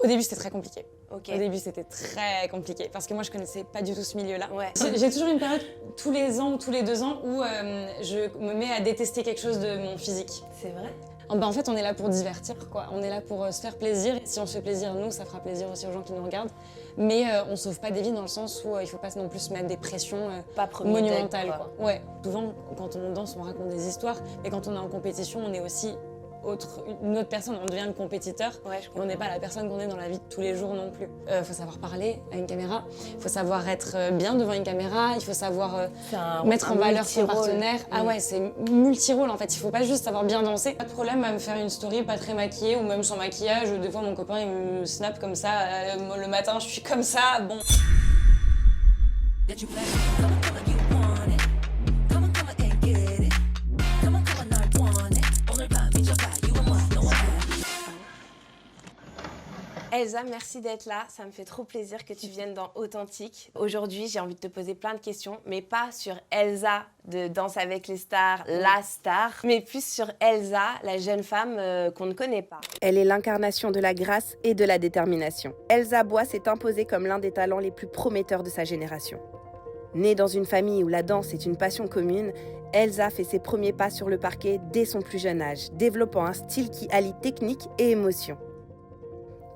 Au début, c'était très compliqué. Ok. Au début, c'était très compliqué parce que moi, je connaissais pas du tout ce milieu-là. Ouais. J'ai toujours une période, tous les ans ou tous les 2 ans, où je me mets à détester quelque chose de mon physique. C'est vrai? En fait, on est là pour divertir, quoi. On est là pour se faire plaisir. Et si on se fait plaisir, nous, ça fera plaisir aussi aux gens qui nous regardent. Mais on sauve pas des vies dans le sens où il faut pas non plus se mettre des pressions Pas premier monumentales, deck, quoi. Ouais. Souvent, quand on danse, on raconte des histoires. Et quand on est en compétition, on est aussi une autre personne, on devient le compétiteur. Ouais, je Et on comprends. n'est pas la personne qu'on est dans la vie de tous les jours non plus. Faut savoir parler à une caméra, il faut savoir être bien devant une caméra, il faut savoir mettre en valeur son partenaire. Ah ouais, c'est multi-rôle en fait, il faut pas juste savoir bien danser. Pas de problème à me faire une story pas très maquillée ou même sans maquillage. Des fois mon copain il me snap comme ça, le matin je suis comme ça, bon. Elsa, merci d'être là. Ça me fait trop plaisir que tu viennes dans Authentique. Aujourd'hui, j'ai envie de te poser plein de questions, mais pas sur Elsa de Danse avec les stars, la star, mais plus sur Elsa, la jeune femme qu'on ne connaît pas. Elle est l'incarnation de la grâce et de la détermination. Elsa Bois s'est imposée comme l'un des talents les plus prometteurs de sa génération. Née dans une famille où la danse est une passion commune, Elsa fait ses premiers pas sur le parquet dès son plus jeune âge, développant un style qui allie technique et émotion.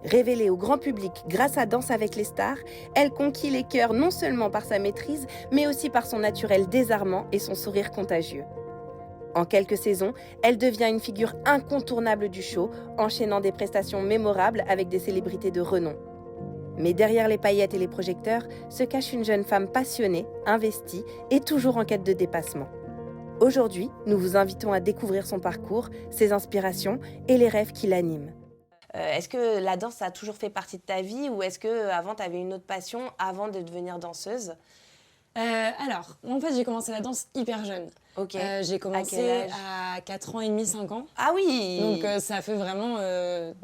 Révélée au grand public grâce à Danse avec les stars, elle conquit les cœurs non seulement par sa maîtrise, mais aussi par son naturel désarmant et son sourire contagieux. En quelques saisons, elle devient une figure incontournable du show, enchaînant des prestations mémorables avec des célébrités de renom. Mais derrière les paillettes et les projecteurs se cache une jeune femme passionnée, investie et toujours en quête de dépassement. Aujourd'hui, nous vous invitons à découvrir son parcours, ses inspirations et les rêves qui l'animent. Est-ce que la danse, ça a toujours fait partie de ta vie ou est-ce qu'avant, tu avais une autre passion avant de devenir danseuse? Alors, en fait, j'ai commencé la danse hyper jeune. Ok. J'ai commencé à 4 ans et demi, 5 ans. Ah oui. Donc ça fait vraiment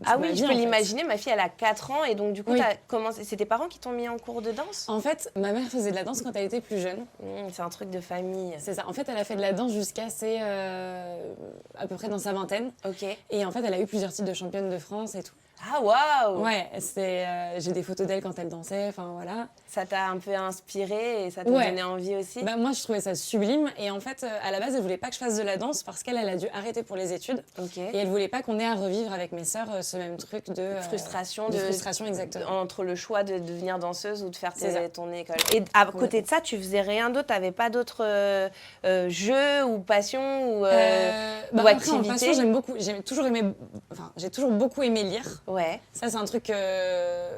Ah oui, ma vie, je peux en fait. l'imaginer. Ma fille, elle a 4 ans et donc du coup, Oui. t'as commencé... c'est tes parents qui t'ont mis en cours de danse? En fait, ma mère faisait de la danse quand elle était plus jeune. C'est un truc de famille. C'est ça. En fait, elle a fait de la danse jusqu'à à peu près dans sa vingtaine. Ok. Et en fait, elle a eu plusieurs titres de championne de France et tout. Ah waouh. Ouais, j'ai des photos d'elle quand elle dansait, enfin voilà. Ça t'a un peu inspiré et ça t'a Ouais. donné envie aussi? Bah, moi, je trouvais ça sublime. Et en fait, à la base, elle voulait pas que je fasse de la danse parce qu'elle a dû arrêter pour les études. Ok. Et elle voulait pas qu'on ait à revivre avec mes sœurs ce même truc de Frustration. de frustration, exactement. Entre le choix de devenir danseuse ou de faire C'est ça. ton école. Et à côté de ça, tu faisais rien d'autre? T'avais pas d'autres jeux ou passions ou Après, en activités? passion, j'ai toujours beaucoup aimé lire. Ouais. Ça, c'est un truc que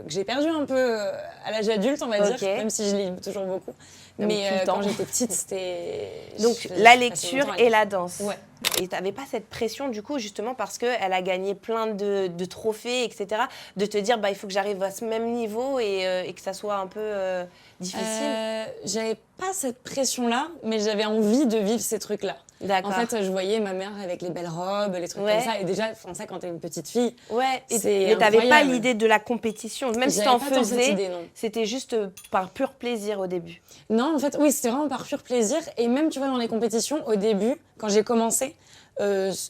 j'ai perdu un peu à l'âge adulte, on va Ok. dire, même si je lis toujours beaucoup. Donc, Mais tout le temps. quand j'étais petite, c'était... Donc je la passais mon lecture temps à et lire. la danse. Ouais. Et t'avais pas cette pression du coup justement parce qu'elle a gagné plein de trophées, etc. De te dire bah il faut que j'arrive à ce même niveau et que ça soit un peu difficile. J'avais pas cette pression-là, mais j'avais envie de vivre ces trucs-là. D'accord. En fait, je voyais ma mère avec les belles robes, les trucs Ouais. comme ça. Et déjà, ça, quand t'es une petite fille, Ouais. c'est Mais t'avais pas incroyable. l'idée de la compétition, même si J'avais t'en pas tant cette faisais. idée, non. C'était juste par pur plaisir au début. Non, en fait, oui, c'était vraiment par pur plaisir. Et même, tu vois, dans les compétitions, au début, quand j'ai commencé,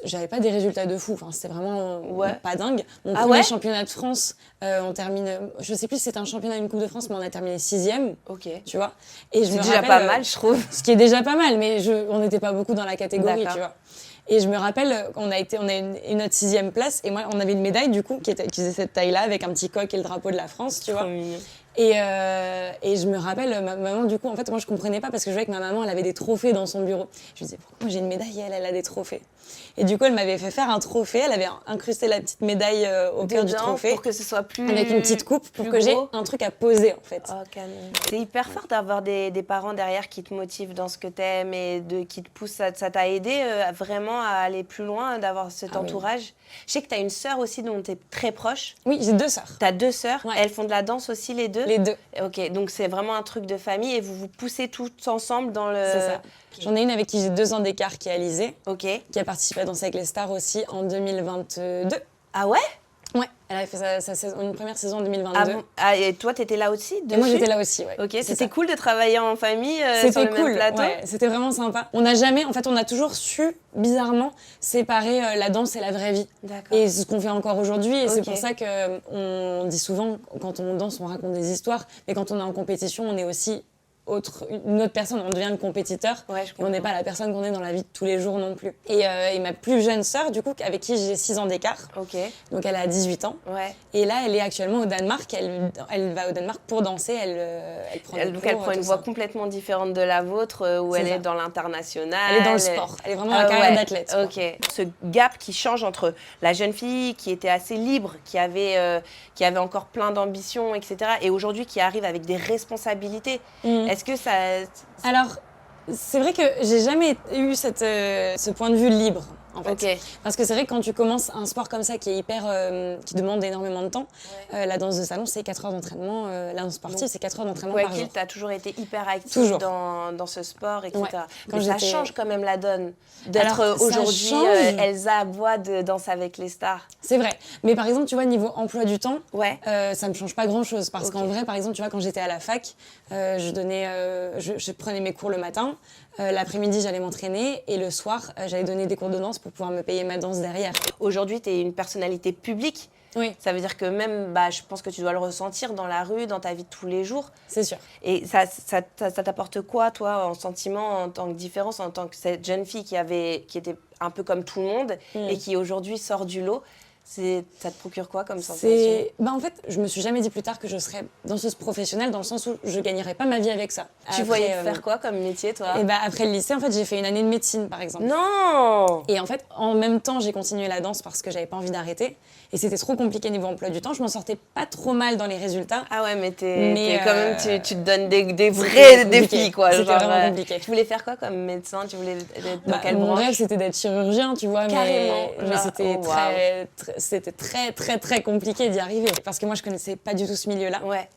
j'avais pas des résultats de fou. Enfin, c'était vraiment pas dingue. Mon Ah premier ouais championnat de France, on termine... Je sais plus si c'était un championnat ou une Coupe de France, mais on a terminé 6e, Ok. tu vois. Et je C'est me déjà rappelle, pas mal, je trouve. Ce qui est déjà pas mal, mais on n'était pas beaucoup dans la catégorie, D'accord. tu vois. Et je me rappelle, on a une notre 6e place, et moi, on avait une médaille, du coup, qui faisait cette taille-là, avec un petit coq et le drapeau de la France, tu vois. Trop mignon. Et je me rappelle, ma maman, du coup, en fait, moi, je comprenais pas parce que je voyais que ma maman, elle avait des trophées dans son bureau. Je me disais, pourquoi moi j'ai une médaille et elle a des trophées? Et du coup, elle m'avait fait faire un trophée. Elle avait incrusté la petite médaille au cœur du Dedans, trophée. pour que ce soit plus Avec une petite coupe pour plus que j'ai gros. un truc à poser, en fait. Oh, canon. C'est hyper fort d'avoir des parents derrière qui te motivent dans ce que t'aimes et qui te poussent. Ça t'a aidé vraiment à aller plus loin, d'avoir cet Ah oui. entourage. Je sais que t'as une sœur aussi dont t'es très proche. Oui, j'ai 2 sœurs. T'as 2 sœurs. Ouais. Elles font de la danse aussi, les 2? Les 2. Ok, donc c'est vraiment un truc de famille et vous vous poussez toutes ensemble dans le... C'est ça. J'en ai une avec qui j'ai 2 ans d'écart, qui est Alizée, Ok. qui a participé à Danser avec les stars aussi en 2022. Ah ouais? Ouais, elle avait fait une première saison en 2022. Et toi, t'étais là aussi dessus? Et moi, j'étais là aussi, ouais. Ok, c'était cool de travailler en famille sur le même plateau. Ouais, c'était vraiment sympa. On a toujours su, bizarrement, séparer la danse et la vraie vie. D'accord. Et c'est ce qu'on fait encore aujourd'hui. Et c'est pour ça qu'on dit souvent, quand on danse, on raconte des histoires. Mais quand on est en compétition, on est aussi une autre personne, on devient le compétiteur, et on n'est pas la personne qu'on est dans la vie de tous les jours non plus. Et ma plus jeune sœur, du coup, avec qui j'ai 6 ans d'écart, donc elle a 18 ans, et là elle est actuellement au Danemark, elle va au Danemark pour danser, elle prend des cours, elle prend une voie complètement différente de la vôtre, où elle est dans l'international. Elle est dans le sport, elle est vraiment dans la carrière d'athlète. Ok. Ce gap qui change entre la jeune fille qui était assez libre, qui avait encore plein d'ambitions, etc., et aujourd'hui qui arrive avec des responsabilités. Est-ce que ça... Alors, c'est vrai que j'ai jamais eu ce point de vue libre, en fait. Parce que c'est vrai que quand tu commences un sport comme ça qui est qui demande énormément de temps, la danse de salon, c'est 4 heures d'entraînement, la danse sportive, c'est 4 heures d'entraînement par jour. Tu as toujours été hyper active dans ce sport, etc. Mais ça change quand même la donne d'être aujourd'hui Elsa Bois de Danse avec les stars. C'est vrai. Mais par exemple, tu vois, niveau emploi du temps, ça me change pas grand-chose. Parce qu'en vrai, par exemple, tu vois, quand j'étais à la fac, je prenais mes cours le matin. L'après-midi, j'allais m'entraîner et le soir, j'allais donner des cours de danse pour pouvoir me payer ma danse derrière. Aujourd'hui, tu es une personnalité publique. Oui. Ça veut dire que même, je pense que tu dois le ressentir dans la rue, dans ta vie de tous les jours. C'est sûr. Et ça t'apporte quoi, toi, en sentiment, en tant que différence, en tant que cette jeune fille qui était un peu comme tout le monde et qui aujourd'hui sort du lot? Ça te procure quoi comme sensation? En fait, je me suis jamais dit plus tard que je serais danseuse professionnelle, dans le sens où je gagnerais pas ma vie avec ça. Tu voyais faire quoi comme métier, toi? Après le lycée, en fait, j'ai fait une année de médecine, par exemple. Non! Et en fait, en même temps, j'ai continué la danse parce que j'avais pas envie d'arrêter. Et c'était trop compliqué niveau emploi du temps. Je m'en sortais pas trop mal dans les résultats. Ah ouais, mais quand même, tu te donnes des vrais défis, quoi. C'était vraiment compliqué. Tu voulais faire quoi comme médecin? Tu voulais être dans quelle mon branche? rêve, c'était d'être chirurgien, tu vois. Carrément. Mais c'était très, très, très compliqué d'y arriver. Parce que moi, je connaissais pas du tout ce milieu-là. Ouais.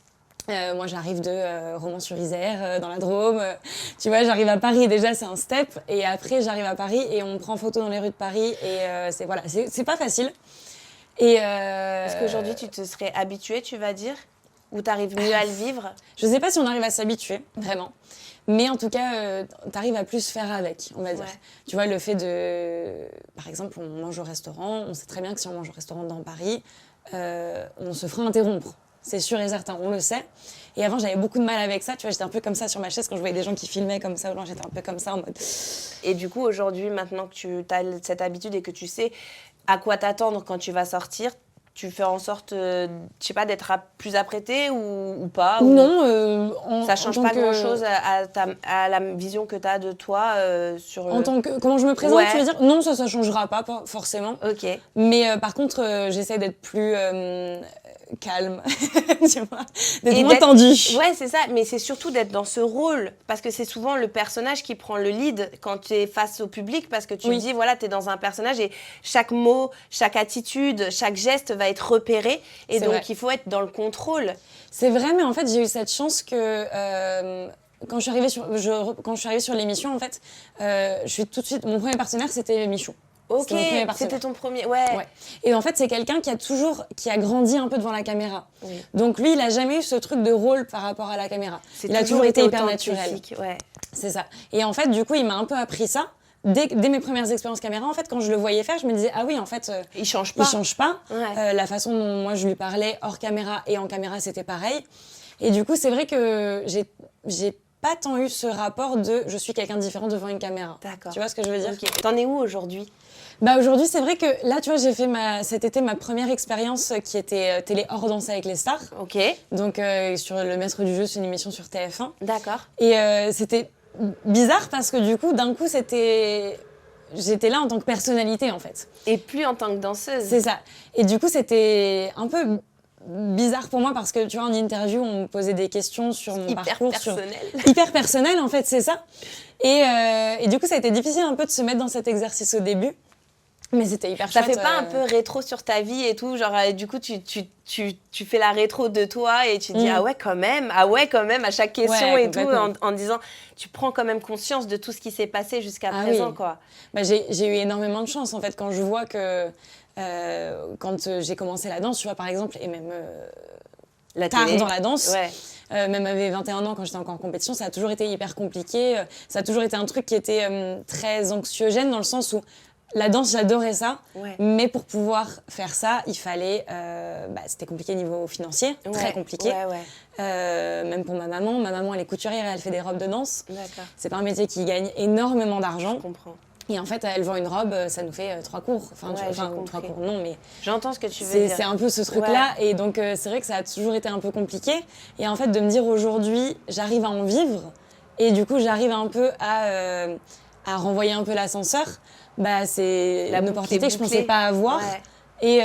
Moi, j'arrive de Romans-sur-Isère, dans la Drôme. Tu vois, j'arrive à Paris, déjà, c'est un step. Et après, j'arrive à Paris et on me prend photo dans les rues de Paris. Et c'est pas facile. Est-ce qu'aujourd'hui, tu te serais habituée, tu vas dire? Ou t'arrives mieux à le vivre? Je sais pas si on arrive à s'habituer, vraiment. Mais en tout cas, t'arrives à plus faire avec, on va dire. Tu vois, le fait de... Par exemple, on mange au restaurant. On sait très bien que si on mange au restaurant dans Paris, on se fera interrompre. C'est sûr et certain, on le sait. Et avant, j'avais beaucoup de mal avec ça. Tu vois, j'étais un peu comme ça sur ma chaise quand je voyais des gens qui filmaient comme ça. J'étais un peu comme ça en mode... Et du coup, aujourd'hui, maintenant que tu as cette habitude et que tu sais à quoi t'attendre quand tu vas sortir, tu fais en sorte, je sais pas, d'être plus apprêtée ou pas? Non. Ça change pas grand-chose à la vision que tu as de toi sur... En tant que... Comment je me présente, tu veux dire? Non, ça changera pas forcément. Ok. Mais par contre, j'essaie d'être plus... calme, tu vois, d'être moins tendue. Ouais, c'est ça, mais c'est surtout d'être dans ce rôle, parce que c'est souvent le personnage qui prend le lead quand tu es face au public, parce que tu te dis, voilà, tu es dans un personnage et chaque mot, chaque attitude, chaque geste va être repéré, et donc il faut être dans le contrôle. C'est vrai, mais en fait, j'ai eu cette chance que... Quand je suis arrivée sur l'émission, en fait, je suis tout de suite... Mon premier partenaire, c'était Michou. Ok, c'était ton premier, ouais. Et en fait, c'est quelqu'un qui a grandi un peu devant la caméra. Oui. Donc lui, il a jamais eu ce truc de rôle par rapport à la caméra. Il a toujours été hyper naturel. Ouais. C'est ça. Et en fait, du coup, il m'a un peu appris ça. Dès mes premières expériences caméra, en fait, quand je le voyais faire, je me disais, ah oui, en fait, il change pas. Ouais. La façon dont moi, je lui parlais hors caméra et en caméra, c'était pareil. Et du coup, c'est vrai que j'ai pas tant eu ce rapport de je suis quelqu'un de différent devant une caméra. D'accord. Tu vois ce que je veux dire? T'en es où aujourd'hui? Aujourd'hui, c'est vrai que là, tu vois, j'ai fait cet été ma première expérience qui était télé hors Danse avec les stars. Ok. Donc, sur Le Maître du Jeu, c'est une émission sur TF1. D'accord. Et c'était bizarre parce que du coup, d'un coup, j'étais là en tant que personnalité, en fait. Et plus en tant que danseuse. C'est ça. Et du coup, c'était un peu bizarre pour moi parce que, tu vois, en interview, on me posait des questions sur mon parcours. Hyper personnel, en fait, c'est ça. Et du coup, ça a été difficile un peu de se mettre dans cet exercice au début. Mais c'était hyper chouette. Ça fait pas un peu rétro sur ta vie et tout, genre du coup tu fais la rétro de toi et tu dis ah ouais quand même à chaque question et tout en disant tu prends quand même conscience de tout ce qui s'est passé jusqu'à présent quoi. J'ai eu énormément de chance en fait quand je vois que quand j'ai commencé la danse, tu vois, par exemple, et même tard dans la danse, ouais. même à mes 21 ans, quand j'étais encore en compétition, ça a toujours été hyper compliqué. Ça a toujours été un truc qui était très anxiogène, dans le sens où la danse, j'adorais ça, mais pour pouvoir faire ça, il fallait... c'était compliqué niveau financier, très compliqué. Même pour ma maman. Ma maman, elle est couturière et elle fait des robes de danse. D'accord. C'est pas un métier qui gagne énormément d'argent. Je comprends. Et en fait, elle vend une robe, ça nous fait 3 cours. Enfin, 3 cours, non, mais... J'entends ce que tu veux dire. C'est un peu ce truc-là. Et donc, c'est vrai que ça a toujours été un peu compliqué. Et en fait, de me dire aujourd'hui, j'arrive à en vivre. Et du coup, j'arrive un peu à renvoyer un peu l'ascenseur. C'est une opportunité que je ne pensais pas avoir. Et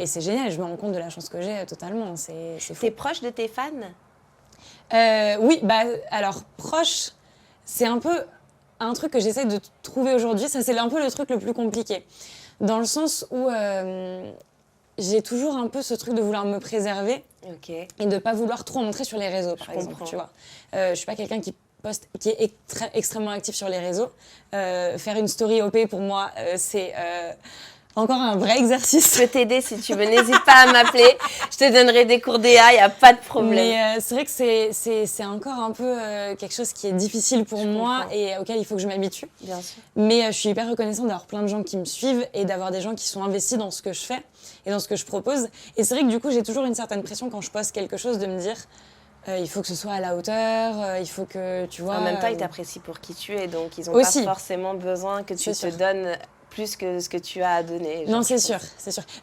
c'est génial. Je me rends compte de la chance que j'ai totalement. C'est fou. T'es proche de tes fans? Oui, alors, proche, c'est un peu... un truc que j'essaie de trouver aujourd'hui, ça c'est un peu le truc le plus compliqué. Dans le sens où j'ai toujours un peu ce truc de vouloir me préserver et de ne pas vouloir trop en montrer sur les réseaux, par exemple. Tu vois. Je ne suis pas quelqu'un qui est extrêmement actif sur les réseaux. Faire une story OP, pour moi, c'est... encore un vrai exercice. Je peux t'aider si tu veux, n'hésite pas à m'appeler. Je te donnerai des cours d'EA, il n'y a pas de problème. Mais c'est vrai que c'est encore un peu quelque chose qui est difficile pour moi et auquel il faut que je m'habitue. Bien sûr. Mais je suis hyper reconnaissante d'avoir plein de gens qui me suivent et d'avoir des gens qui sont investis dans ce que je fais et dans ce que je propose. Et c'est vrai que du coup, j'ai toujours une certaine pression quand je poste quelque chose de me dire il faut que ce soit à la hauteur, il faut que, tu vois... En même temps, ils t'apprécient pour qui tu es, donc ils n'ont pas forcément besoin que tu te donnes... plus que ce que tu as à donner. Non, c'est sûr.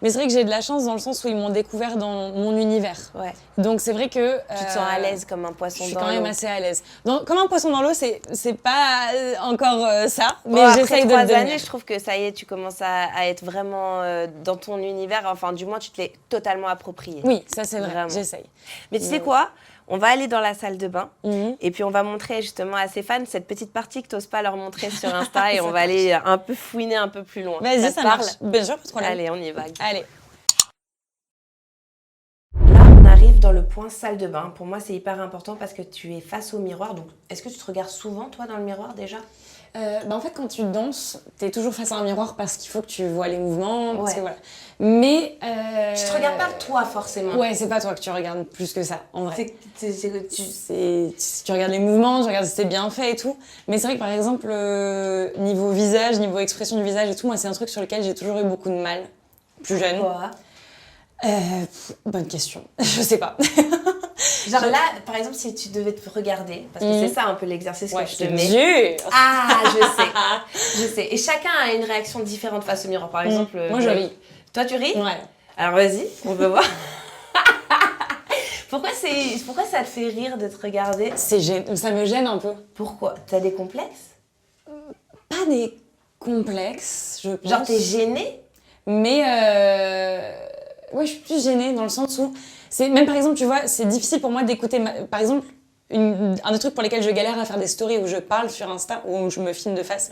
Mais c'est vrai que j'ai de la chance dans le sens où ils m'ont découvert dans mon univers. Donc c'est vrai que... tu te sens à l'aise comme un poisson dans l'eau. Je suis quand même assez à l'aise. Comme un poisson dans l'eau, c'est pas encore ça, mais Après j'essaye de le 3 devenir. années, je trouve que ça y est, tu commences à être vraiment dans ton univers. Enfin, du moins, tu te l'es totalement approprié. Oui, ça c'est vrai, j'essaye. Mais tu sais quoi ? On va aller dans la salle de bain et puis on va montrer justement à ses fans cette petite partie que tu n'oses pas leur montrer sur Insta et on va aller un peu fouiner un peu plus loin. Vas-y, ça marche. Bien sûr, pas de problème. Allez, on y va. Allez. Là, on arrive dans le point salle de bain. Pour moi, c'est hyper important parce que tu es face au miroir. Donc, est-ce que tu te regardes souvent, toi, dans le miroir déjà ? En fait, quand tu danses, t'es toujours face à un miroir parce qu'il faut que tu vois les mouvements. Parce que, voilà. Mais... tu te regardes pas toi, forcément. Ouais, c'est pas toi que tu regardes plus que ça, en vrai. Tu regardes les mouvements, tu regardes si c'est bien fait et tout. Mais c'est vrai que, par exemple, niveau visage, niveau expression du visage et tout, moi, c'est un truc sur lequel j'ai toujours eu beaucoup de mal, plus jeune. Pourquoi ? Bonne question. Je sais pas. Genre là, par exemple, si tu devais te regarder, parce que c'est ça un peu l'exercice que je te mets. Dur. Ah, je sais. Et chacun a une réaction différente face au miroir. Par exemple, moi je ris. Toi, tu ris ? Ouais. Alors vas-y, on peut voir. Pourquoi ça te fait rire de te regarder ? Ça me gêne un peu. Pourquoi ? T'as des complexes ? Pas des complexes, je pense. Genre t'es gênée ? Mais ouais, je suis plus gênée dans le sens où même par exemple, tu vois, c'est difficile pour moi d'écouter par exemple un des trucs pour lesquels je galère à faire des stories où je parle sur Insta ou où je me filme de face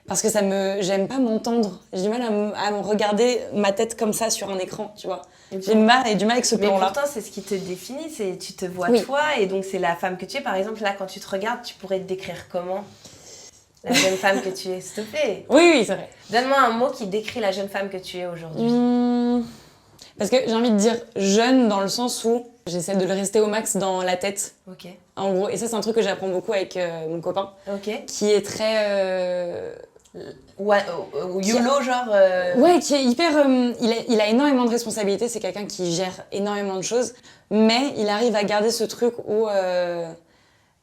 parce que j'aime pas m'entendre. J'ai du mal à me regarder ma tête comme ça sur un écran, tu vois. J'ai du mal avec ce plan-là. Mais pourtant, c'est ce qui te définit, tu te vois toi et donc c'est la femme que tu es. Par exemple, là, quand tu te regardes, tu pourrais te décrire comment ? La jeune femme que tu es, s'il te plaît. Oui, c'est vrai. Donne-moi un mot qui décrit la jeune femme que tu es aujourd'hui. Parce que j'ai envie de dire jeune dans le sens où j'essaie de le rester au max dans la tête. Ok. En gros, et ça c'est un truc que j'apprends beaucoup avec mon copain. Ok. Qui est très... YOLO, genre... Ouais, qui est hyper... il a énormément de responsabilités, c'est quelqu'un qui gère énormément de choses, mais il arrive à garder ce truc où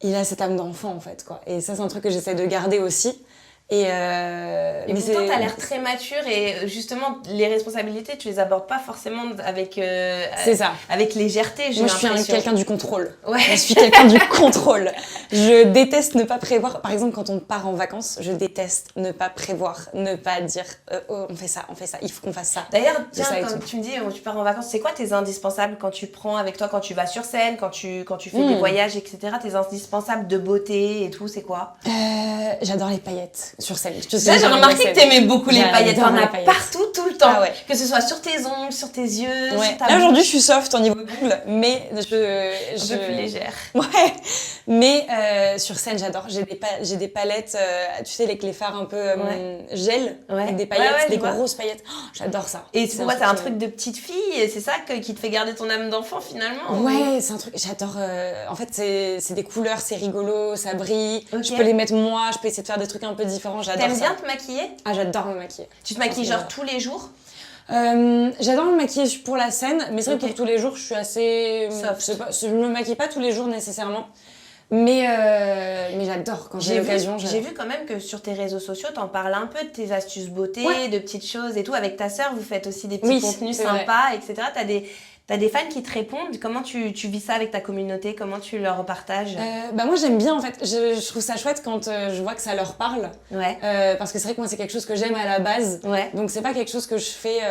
il a cette âme d'enfant en fait, quoi. Et ça c'est un truc que j'essaie de garder aussi. Et pourtant, t'as l'air très mature et justement, les responsabilités, tu les abordes pas forcément avec avec légèreté, j'ai l'impression. Moi, je suis quelqu'un du contrôle. Ouais. Je suis quelqu'un du contrôle. Je déteste ne pas prévoir. Par exemple, quand on part en vacances, je déteste ne pas prévoir, ne pas dire on fait ça, il faut qu'on fasse ça. D'ailleurs, tiens, quand tu me dis tu pars en vacances, c'est quoi tes indispensables quand tu prends avec toi, quand tu vas sur scène, quand tu fais des voyages, etc. Tes indispensables de beauté et tout, c'est quoi ? J'adore les paillettes. Sur scène. Ça, j'ai remarqué que t'aimais beaucoup les paillettes. T'en as paillettes. Partout, tout le temps. Ah ouais. Que ce soit sur tes ongles, sur tes yeux, Ouais. sur ta Là, bouche. aujourd'hui, je suis soft au niveau ongles, mais Un peu plus légère. Ouais. Mais sur scène, j'adore. J'ai des palettes, tu sais, les cléfards un peu gel, avec des paillettes, des grosses paillettes. Oh, j'adore ça. Et c'est un truc de petite fille, et c'est ça qui te fait garder ton âme d'enfant finalement. Ouais, c'est un truc, j'adore. En fait, c'est des couleurs, c'est rigolo, ça brille. Je peux les mettre moi, je peux essayer de faire des trucs un peu différents. J'adore ça. T'aimes bien te maquiller? Ah, j'adore me maquiller. Tu te maquilles genre tous les jours? J'adore me maquiller pour la scène, mais c'est vrai que pour tous les jours, je suis assez... Je me maquille pas tous les jours nécessairement. Mais j'adore quand j'ai l'occasion. J'ai vu quand même que sur tes réseaux sociaux, t'en parles un peu de tes astuces beauté, de petites choses et tout. Avec ta sœur, vous faites aussi des petits contenus sympas, etc. T'as des fans qui te répondent. Comment tu vis ça avec ta communauté? Comment tu leur partages? Moi, j'aime bien en fait. Je trouve ça chouette quand je vois que ça leur parle. Ouais. Parce que c'est vrai que moi, c'est quelque chose que j'aime à la base. Ouais. Donc, c'est pas quelque chose que je fais,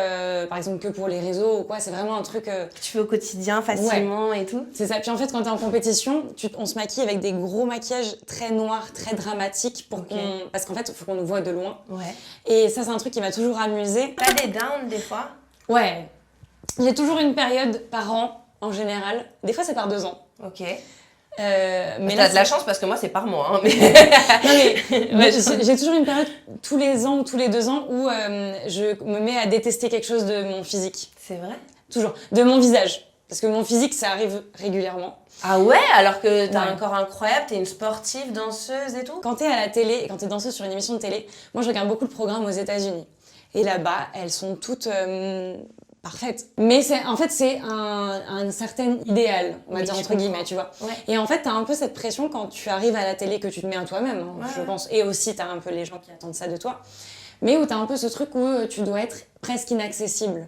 par exemple, que pour les réseaux ou quoi. C'est vraiment un truc... que tu fais au quotidien facilement et tout. C'est ça. Puis en fait, quand t'es en compétition, on se maquille avec des gros maquillages très noirs, très dramatiques parce qu'en fait, il faut qu'on nous voit de loin. Ouais. Et ça, c'est un truc qui m'a toujours amusée. T'as des downs des fois? Ouais. J'ai toujours une période par an, en général. Des fois, c'est par 2 ans. Ok. Mais t'as de la chance parce que moi, c'est par mois. Hein, mais... non, mais j'ai toujours une période tous les ans ou tous les 2 ans où je me mets à détester quelque chose de mon physique. C'est vrai? Toujours. De mon visage. Parce que mon physique, ça arrive régulièrement. Ah ouais? Alors que t'as un corps incroyable, t'es une sportive, danseuse et tout? Quand t'es à la télé et quand t'es danseuse sur une émission de télé, moi, je regarde beaucoup le programme aux États-Unis. Et là-bas, elles sont toutes... parfaite. Mais c'est un certain idéal, on va dire entre guillemets, tu vois. Ouais. Et en fait, t'as un peu cette pression quand tu arrives à la télé que tu te mets à toi-même, je pense. Et aussi, t'as un peu les gens qui attendent ça de toi. Mais où t'as un peu ce truc où tu dois être presque inaccessible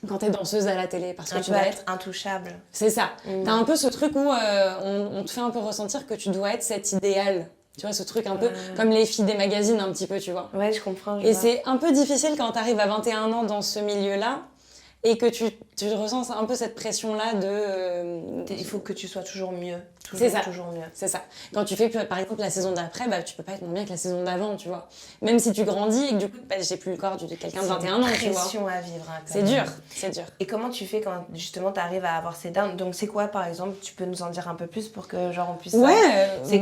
quand t'es danseuse à la télé. Parce que tu dois être intouchable. C'est ça. T'as un peu ce truc où on te fait un peu ressentir que tu dois être cet idéal. Tu vois, ce truc un peu comme les filles des magazines, un petit peu, tu vois. Ouais, je comprends. Et c'est un peu difficile quand t'arrives à 21 ans dans ce milieu-là. Et que tu ressens un peu cette pression-là de... Il faut que tu sois toujours mieux. C'est ça. Toujours mieux. C'est ça. Quand tu fais, par exemple, la saison d'après, tu peux pas être moins bien que la saison d'avant, tu vois. Même si tu grandis et que du coup, j'ai plus le corps de quelqu'un de 21 ans, tu vois. C'est une pression à vivre. Hein, c'est dur, c'est dur. Et comment tu fais quand, justement, t'arrives à avoir ces downs? Donc, c'est quoi, par exemple? Tu peux nous en dire un peu plus pour que, genre, on puisse... Ouais. C'est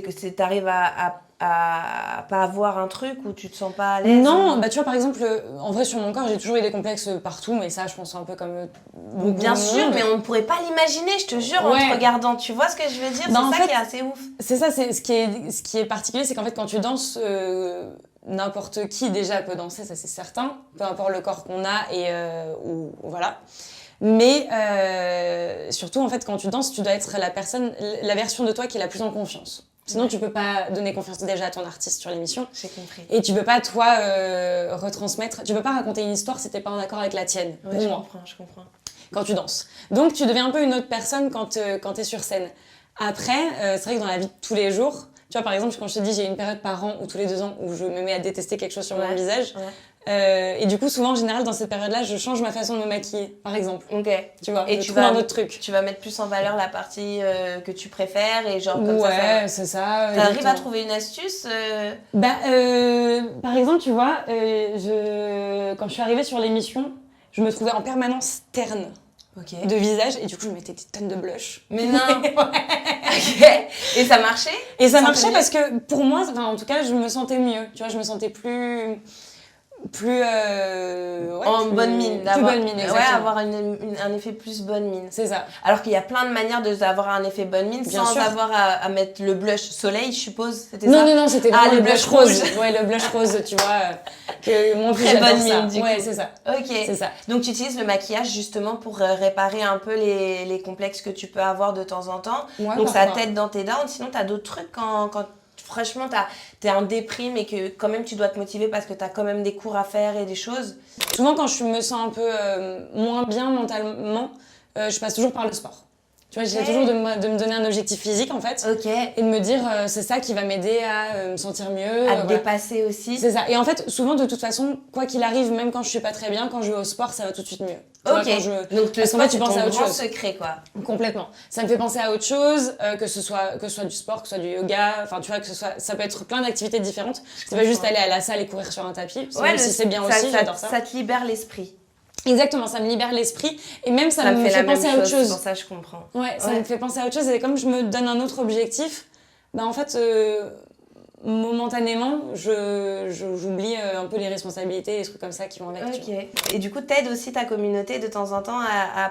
que t'arrives à pas avoir un truc où tu te sens pas à l'aise? Non, tu vois, par exemple, en vrai, sur mon corps, j'ai toujours eu des complexes partout, mais ça, je pense un peu comme beaucoup bien sûr, mais on ne pourrait pas l'imaginer, je te jure, en te regardant. Tu vois ce que je veux dire? C'est ça qui est assez ouf. C'est ça, ce qui est particulier, c'est qu'en fait, quand tu danses, n'importe qui déjà peut danser, ça c'est certain, peu importe le corps qu'on a et voilà. Mais surtout, en fait, quand tu danses, tu dois être la version de toi qui est la plus en confiance. Sinon, tu peux pas donner confiance déjà à ton artiste sur l'émission. J'ai compris. Et tu peux pas, toi, retransmettre... Tu peux pas raconter une histoire si t'es pas en accord avec la tienne. Ouais, je comprends. Quand tu danses. Donc, tu deviens un peu une autre personne quand t'es sur scène. Après, c'est vrai que dans la vie de tous les jours... Tu vois, par exemple, quand je te dis j'ai une période par an ou tous les 2 ans où je me mets à détester quelque chose sur mon visage. Ouais. Et du coup, souvent, en général, dans cette période-là, je change ma façon de me maquiller, par exemple. Ok. Tu vois, et tu trouves un autre truc. Tu vas mettre plus en valeur la partie que tu préfères et genre comme ça, c'est ça. T'arrives à trouver une astuce par exemple, tu vois, quand je suis arrivée sur l'émission, je me trouvais en permanence terne. Okay. De visage et du coup je mettais des tonnes de blush. Mais non. Okay. Et ça marchait? Et ça marchait parce que pour moi, en tout cas, je me sentais mieux. Tu vois, je me sentais plus en bonne mine, plus bonne mine, exactement. Ouais, avoir un effet plus bonne mine. C'est ça. Alors qu'il y a plein de manières d'avoir un effet bonne mine sans avoir à mettre le blush soleil, je suppose. C'était ça? Non, c'était vraiment le blush rose. Ouais, le blush rose, tu vois, que moi plus j'adore bonne mine, ça. Ouais, c'est ça. Ok. C'est ça. Donc tu utilises le maquillage justement pour réparer un peu les complexes que tu peux avoir de temps en temps. Ouais, donc ça t'aide dans tes downs. Sinon, t'as d'autres trucs quand franchement, t'es en déprime et que quand même tu dois te motiver parce que t'as quand même des cours à faire et des choses. Souvent, quand je me sens un peu moins bien mentalement, je passe toujours par le sport. Tu vois, j'essaie toujours de me donner un objectif physique, en fait. Ok. Et de me dire, c'est ça qui va m'aider à me sentir mieux. À te dépasser aussi. C'est ça. Et en fait, souvent, de toute façon, quoi qu'il arrive, même quand je suis pas très bien, quand je vais au sport, ça va tout de suite mieux. Tu vois, Donc, parce qu'en fait, tu penses à autre chose. Secret, quoi. Complètement. Ça me fait penser à autre chose, que ce soit du sport, que ce soit du yoga. Enfin, tu vois, ça peut être plein d'activités différentes. C'est pas juste aller à la salle et courir sur un tapis. Même si c'est bien aussi, j'adore ça. Ça te libère l'esprit. Exactement, ça me libère l'esprit et même ça me fait penser à autre chose. C'est pour ça que je comprends. Ouais, ça me fait penser à autre chose et comme je me donne un autre objectif, bah en fait, momentanément, j'oublie un peu les responsabilités et les trucs comme ça qui vont avec. Ok. Et du coup, t'aides aussi ta communauté de temps en temps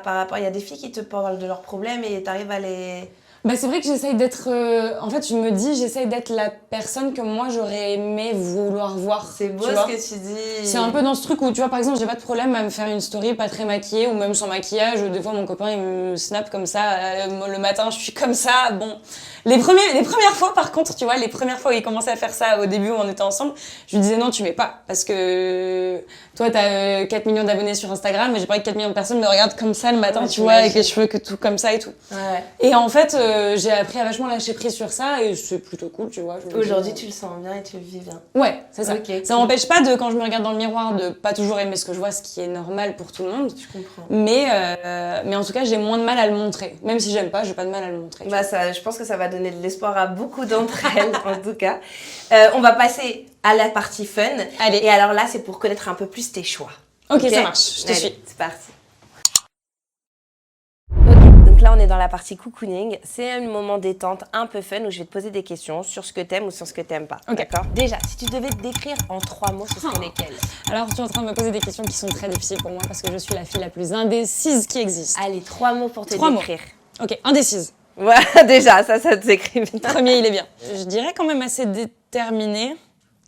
par rapport. Il y a des filles qui te parlent de leurs problèmes et t'arrives à les. Bah c'est vrai que j'essaye d'être... en fait, je me dis, j'essaye d'être la personne que moi, j'aurais aimé vouloir voir. C'est beau ce que tu dis. C'est un peu dans ce truc où, tu vois, par exemple, j'ai pas de problème à me faire une story pas très maquillée ou même sans maquillage. Des fois, mon copain, il me snap comme ça. Le matin, je suis comme ça. Bon, les premières fois, par contre, tu vois, les premières fois où il commençait à faire ça au début où on était ensemble, je lui disais non, tu mets pas. Parce que toi, t'as 4 millions d'abonnés sur Instagram, mais j'ai pas que 4 millions de personnes me regardent comme ça le matin, tu vois, avec les cheveux que tout comme ça et tout. Ouais. Et en fait, j'ai appris à vachement lâcher prise sur ça et c'est plutôt cool, tu vois. Aujourd'hui, tu le sens bien et tu le vis bien. Ouais, c'est ça. Okay, ça m'empêche pas de, quand je me regarde dans le miroir, de pas toujours aimer ce que je vois, ce qui est normal pour tout le monde. Je comprends. Mais en tout cas, j'ai moins de mal à le montrer. Même si j'aime pas, j'ai pas de mal à le montrer. Bah ça, je pense que ça va donner de l'espoir à beaucoup d'entre elles, en tout cas. On va passer à la partie fun. Allez. Et alors là, c'est pour connaître un peu plus tes choix. Ok, ça marche, je te suis. C'est parti. Ok, donc là on est dans la partie cocooning. C'est un moment détente un peu fun où je vais te poser des questions sur ce que t'aimes ou sur ce que t'aimes pas. Okay. D'accord. Déjà, si tu devais te décrire en 3 mots, ce serait lesquels? Alors tu es en train de me poser des questions qui sont très difficiles pour moi parce que je suis la fille la plus indécise qui existe. Allez, 3 mots pour te 3 décrire. Mots. Ok, indécise. Voilà, déjà, ça te s'écrit bien. Premier, il est bien. Je dirais quand même assez déterminée,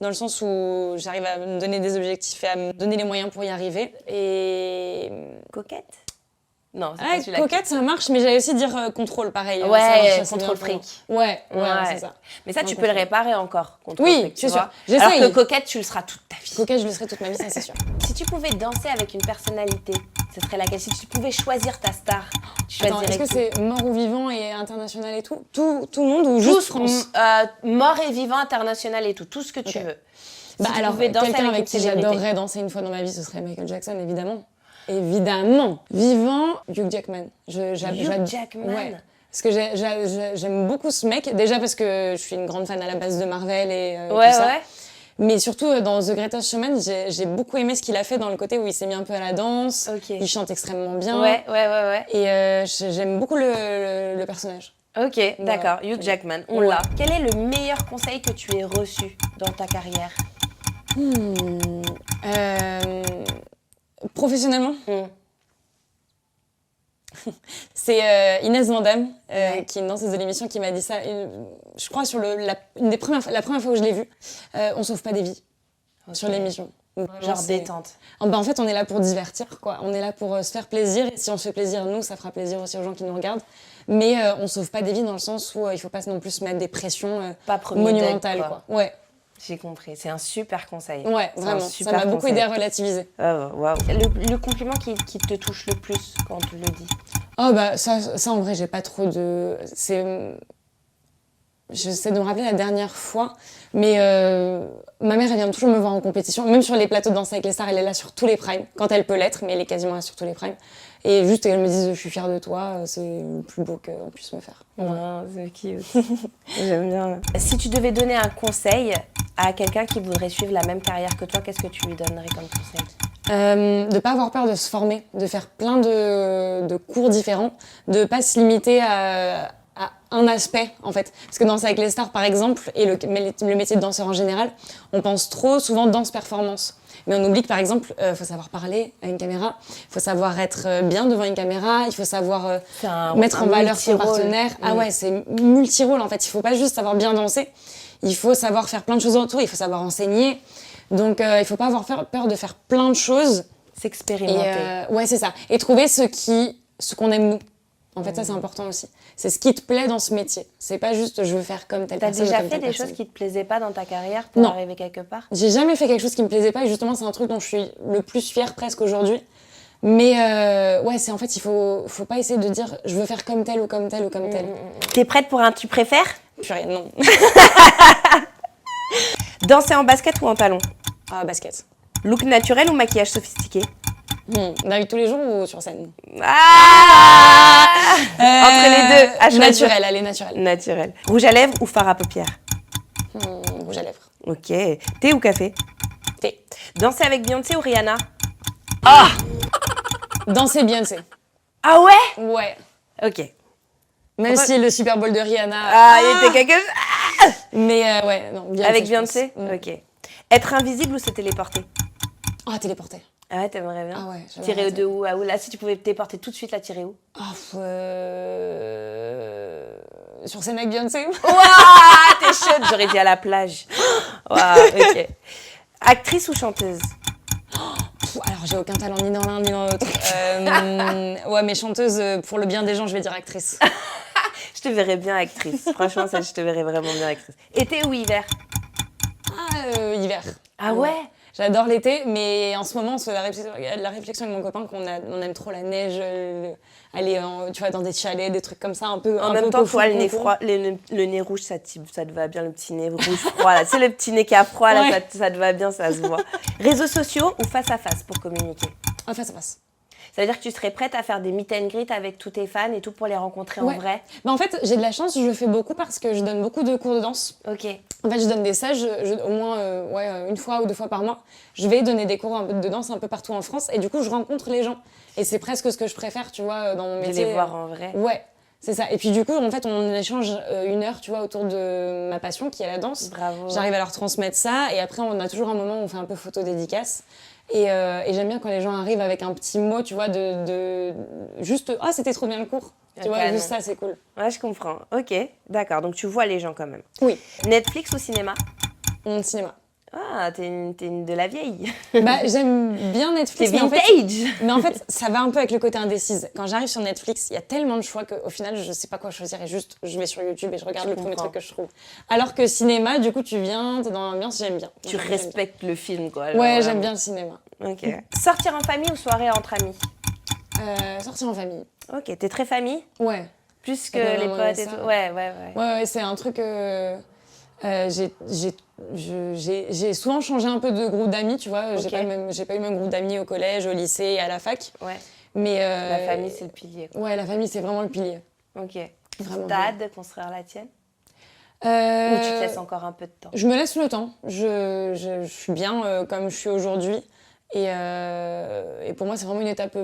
dans le sens où j'arrive à me donner des objectifs et à me donner les moyens pour y arriver. Et... Coquette? Non, c'est pas celui-là. Coquette, ça marche, mais j'allais aussi dire contrôle, pareil. Ouais, contrôle fric. Ouais, c'est ça. Mais ça, tu peux le réparer encore, contrôle fric. Oui, c'est sûr. Alors que coquette, tu le seras toute ta vie. Coquette, je le serai toute ma vie, ça c'est sûr. Si tu pouvais danser avec une personnalité, ce serait laquelle? Si tu pouvais choisir ta star, tu choisirais est-ce que c'est mort ou vivant et international et tout? Tout le monde ou juste France? Mort et vivant, international et tout ce que tu veux. Bah si alors, quelqu'un avec qui j'adorerais danser une fois dans ma vie, ce serait Michael Jackson, évidemment. Évidemment. Vivant, Hugh Jackman. Hugh Jackman. Ouais. Parce que j'aime beaucoup ce mec, déjà parce que je suis une grande fan à la base de Marvel et tout ça. Ouais. Mais surtout dans The Greatest Showman, j'ai beaucoup aimé ce qu'il a fait dans le côté où il s'est mis un peu à la danse. Okay. Il chante extrêmement bien. Ouais. Et j'aime beaucoup le personnage. Ok, d'accord. Hugh Jackman, on l'a. Quel est le meilleur conseil que tu aies reçu dans ta carrière? Professionnellement, c'est Inès Vandamme, qui est une danseuse de l'émission, qui m'a dit ça. Je crois sur la première fois où je l'ai vue, on sauve pas des vies sur l'émission. Genre détente. En fait, on est là pour divertir, quoi. On est là pour se faire plaisir. Et si on se fait plaisir, nous, ça fera plaisir aussi aux gens qui nous regardent. Mais on sauve pas des vies dans le sens où il faut pas non plus se mettre des pressions monumentales, quoi. Ouais. J'ai compris, c'est un super conseil. Ouais, vraiment, ça m'a beaucoup aidé à relativiser. Wow. Le compliment qui te touche le plus quand tu le dis? Oh bah ça en vrai, j'ai pas trop de... J'essaie de me rappeler la dernière fois, mais ma mère, elle vient toujours me voir en compétition, même sur les plateaux de Danse avec les stars, elle est là sur tous les primes, quand elle peut l'être, mais elle est quasiment là sur tous les primes. Et juste, elle me dit, je suis fière de toi, c'est le plus beau qu'on puisse me faire. Ouais. Oh, c'est cute. J'aime bien. Là. Si tu devais donner un conseil à quelqu'un qui voudrait suivre la même carrière que toi, qu'est-ce que tu lui donnerais comme conseil? De pas avoir peur de se former, de faire plein de cours différents, de pas se limiter à un aspect, en fait. Parce que Danse avec les stars, par exemple, et le métier de danseur en général, on pense trop souvent danse-performance. Mais on oublie que, par exemple, faut savoir parler à une caméra, il faut savoir être bien devant une caméra, il faut savoir mettre en valeur son partenaire. Ah ouais, c'est multi-rôle, en fait. Il faut pas juste savoir bien danser, il faut savoir faire plein de choses autour, il faut savoir enseigner. Donc, il faut pas avoir peur de faire plein de choses. S'expérimenter. Ouais, c'est ça. Et trouver ce qu'on aime nous. En fait, ça, c'est important aussi. C'est ce qui te plaît dans ce métier. C'est pas juste je veux faire comme telle personne. T'as déjà fait des choses qui te plaisaient pas dans ta carrière pour arriver quelque part? J'ai jamais fait quelque chose qui me plaisait pas et justement, c'est un truc dont je suis le plus fière presque aujourd'hui. Mais ouais, c'est en fait, il faut pas essayer de dire je veux faire comme tel ou comme tel ou comme tel. T'es prête pour un tu préfères? Purée, non. Danser en basket ou en talons? Ah, basket. Look naturel ou maquillage sophistiqué? Dans la vie de tous les jours ou sur scène? Entre les deux, à choisir. Naturel, allez, naturel. Naturel. Rouge à lèvres ou fard à paupières? Rouge à lèvres. Ok. Thé ou café? Thé. Danser avec Beyoncé ou Rihanna? Danser Beyoncé. Ah ouais? Ouais. Ok. Même si le Super Bowl de Rihanna... il était quelque chose. Mais ouais, non, Beyoncé. Avec Beyoncé? Ok. Être invisible ou se téléporter? Ah, téléporter. Ah ouais, t'aimerais bien? Ah ouais. Tirer de où à où? Là, si tu pouvais te téléporter tout de suite, là, tirer où? Sur scène avec Beyoncé. Waouh, t'es chaude. J'aurais dit à la plage. Waouh, ok. Actrice ou chanteuse? Alors, j'ai aucun talent ni dans l'un ni dans l'autre. Ouais, mais chanteuse, pour le bien des gens, je vais dire actrice. Je te verrais bien actrice. Franchement, ça, je te verrais vraiment bien actrice. Été ou hiver? Hiver. Ah ouais? J'adore l'été, mais en ce moment, c'est la réflexion avec mon copain on aime trop la neige, aller tu vois, dans des chalets, des trucs comme ça, un peu. En même temps, toi, le nez froid, le nez rouge, ça te va bien, le petit nez rouge froid. Là. C'est le petit nez qui a froid, là, ça te va bien, ça se voit. Réseaux sociaux ou face à face pour communiquer? Face à face. Ça veut dire que tu serais prête à faire des meet and greet avec tous tes fans et tout pour les rencontrer en vrai? En fait, j'ai de la chance, je le fais beaucoup parce que je donne beaucoup de cours de danse. Ok. En fait, je donne des stages au moins une fois ou deux fois par mois. Je vais donner des cours de danse un peu partout en France et du coup, je rencontre les gens. Et c'est presque ce que je préfère, tu vois, dans mon métier. De les voir en vrai. Ouais, c'est ça. Et puis du coup, en fait, on échange une heure, tu vois, autour de ma passion qui est la danse. Bravo. J'arrive à leur transmettre ça et après, on a toujours un moment où on fait un peu photo dédicace. Et j'aime bien quand les gens arrivent avec un petit mot, tu vois, juste « Ah, c'était trop bien le cours !» Tu vois, juste ça, c'est cool. Ouais, je comprends. Ok, d'accord. Donc, tu vois les gens quand même. Oui. Netflix ou cinéma? Cinéma. Ah, t'es une de la vieille. J'aime bien Netflix. T'es vintage. Mais en fait, ça va un peu avec le côté indécise. Quand j'arrive sur Netflix, il y a tellement de choix qu'au final, je sais pas quoi choisir et juste, je vais sur YouTube et je regarde le premier truc que je trouve. Alors que cinéma, du coup, tu viens, t'es dans l'ambiance, j'aime bien. Tu respectes le film, quoi. Ouais, j'aime bien le cinéma. Ok. Sortir en famille ou soirée entre amis? Sortir en famille. Ok, t'es très famille? Ouais. Plus que les potes et tout? Ouais. Ouais, c'est un truc... j'ai souvent changé un peu de groupe d'amis, tu vois. J'ai pas eu le même groupe d'amis au collège, au lycée et à la fac. Ouais. Mais la famille, c'est le pilier. Quoi. Ouais, la famille, c'est vraiment le pilier. Ok. Vraiment. T'as hâte de construire la tienne? Ou tu te laisses encore un peu de temps? Je me laisse le temps. Je suis bien comme je suis aujourd'hui. Et pour moi, c'est vraiment une étape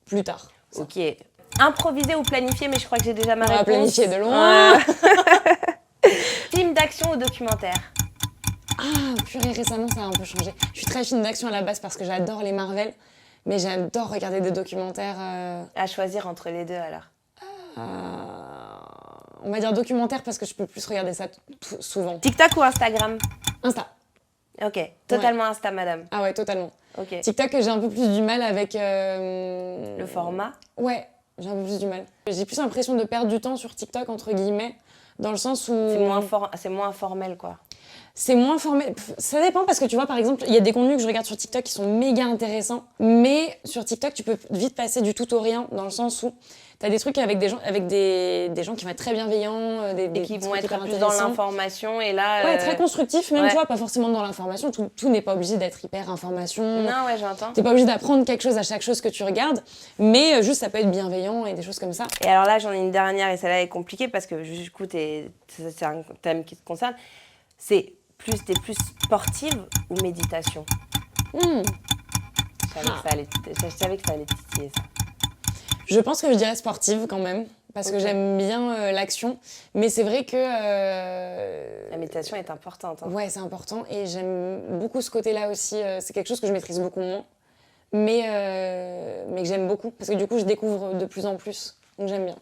plus tard. Ça. Ok. Improviser ou planifier, mais je crois que j'ai déjà ma réponse. Planifier de loin. Film d'action ou documentaire? Ah, purée, récemment, ça a un peu changé. Je suis très film d'action à la base parce que j'adore les Marvel, mais j'adore regarder des documentaires. À choisir entre les deux, alors? On va dire documentaire parce que je peux plus regarder ça souvent. TikTok ou Instagram? Insta. Ok, totalement Insta, madame. Ah ouais, totalement. Ok. TikTok, j'ai un peu plus du mal avec... Le format? Ouais, j'ai un peu plus du mal. J'ai plus l'impression de perdre du temps sur TikTok, entre guillemets, dans le sens où... C'est moins formel, quoi. C'est moins formel. Ça dépend parce que tu vois, par exemple, il y a des contenus que je regarde sur TikTok qui sont méga intéressants. Mais sur TikTok, tu peux vite passer du tout au rien dans le sens où tu as des trucs avec des gens qui vont être très bienveillants, et qui vont être plus dans l'information et là... Ouais, très constructifs même, tu vois, pas forcément dans l'information. Tout n'est pas obligé d'être hyper information. Non, ouais, j'entends. T'es pas obligé d'apprendre quelque chose à chaque chose que tu regardes, mais juste ça peut être bienveillant et des choses comme ça. Et alors là, j'en ai une dernière et celle-là est compliquée parce que du coup, c'est un thème qui te concerne. T'es plus sportive ou méditation? Je savais que ça allait titiller, ça. Je pense que je dirais sportive quand même, parce que j'aime bien l'action. Mais c'est vrai que... La méditation est importante. Hein. Ouais, c'est important. Et j'aime beaucoup ce côté-là aussi. C'est quelque chose que je maîtrise beaucoup moins, mais que j'aime beaucoup. Parce que du coup, je découvre de plus en plus. Donc j'aime bien.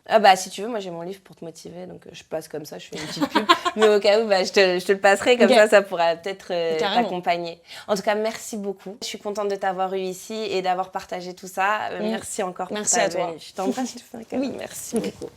Ah bah si tu veux, moi j'ai mon livre pour te motiver, donc je passe comme ça, je fais une petite pub. Mais au cas où, je te le passerai, comme ça pourra peut-être t'accompagner. En tout cas, merci beaucoup. Je suis contente de t'avoir eu ici et d'avoir partagé tout ça. Merci encore pour ta venue. Je t'embrasse, je te fais un câlin. Oui, merci beaucoup.